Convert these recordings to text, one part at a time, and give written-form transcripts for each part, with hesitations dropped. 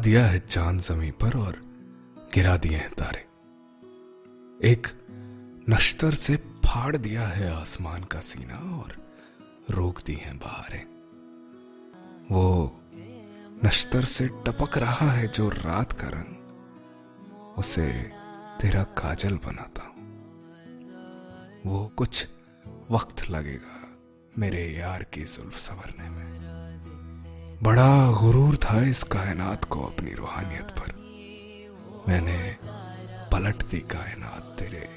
दिया है चांद जमीन पर और गिरा दिए हैं तारे। एक नश्तर से फाड़ दिया है आसमान का सीना और रोक दी हैं बहारें। वो नश्तर से टपक रहा है जो रात का रंग, उसे तेरा काजल बनाता हूं। वो कुछ वक्त लगेगा मेरे यार की जुल्फ संवरने में। बड़ा गुरूर था इस कायनात को अपनी रूहानियत पर। मैंने पलट दी कायनात तेरे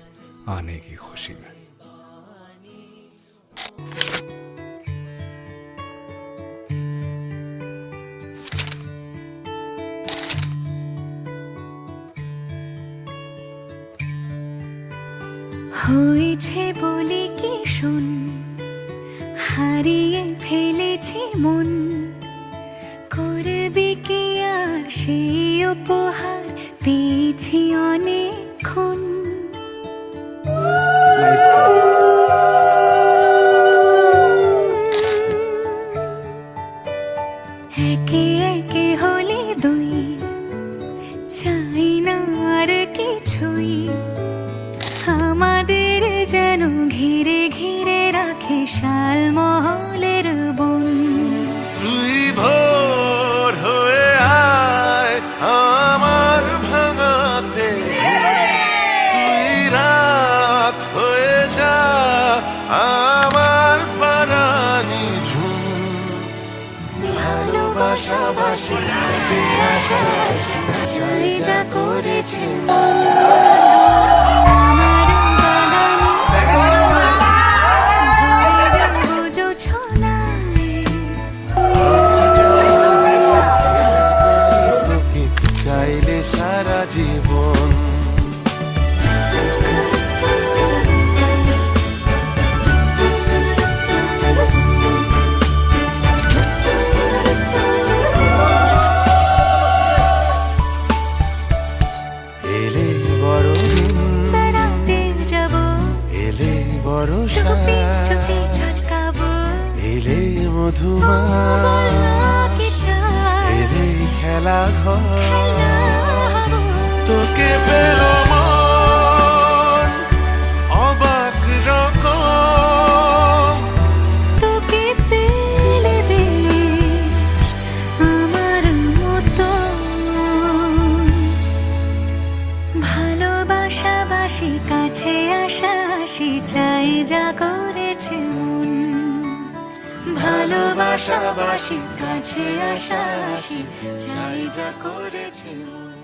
आने की खुशी में। হয়েছে বলে কি শোন, হারিয়ে ফেলেছি মন, করবি কি আর সেই উপহার পেয়েছি অনেকক্ষণ। একে একে হলে দুই, চাই না আর কিছুই, আমাদের যেন ঘিরে ঘিরে রাখে শালমহলের বন। তুই ভোর হয়ে আয় আমার ভাঙাতে, তুই রাত হয়ে যা আমার পারানি ঝুম। ভালোবাসা বাসি যে আশা চাই যা করেছে চাইলে সারা জীবন। এলে বড় দিন বেড়াতে যাব, এলে বড় চুপি চুপি ঝলকাবো, এলে মধুমা কি চাই এলে খেলা ঘর। হবো। তোকে পেল মন অবাক রকম, তোকে পেলে বেশ আমার মতো। ভালোবাসাবাসি কাছে আসা আসি চাই যা করেছে মন। ভালোবাসাবাসি কাছে আসা আসি চাই যা করেছে মন।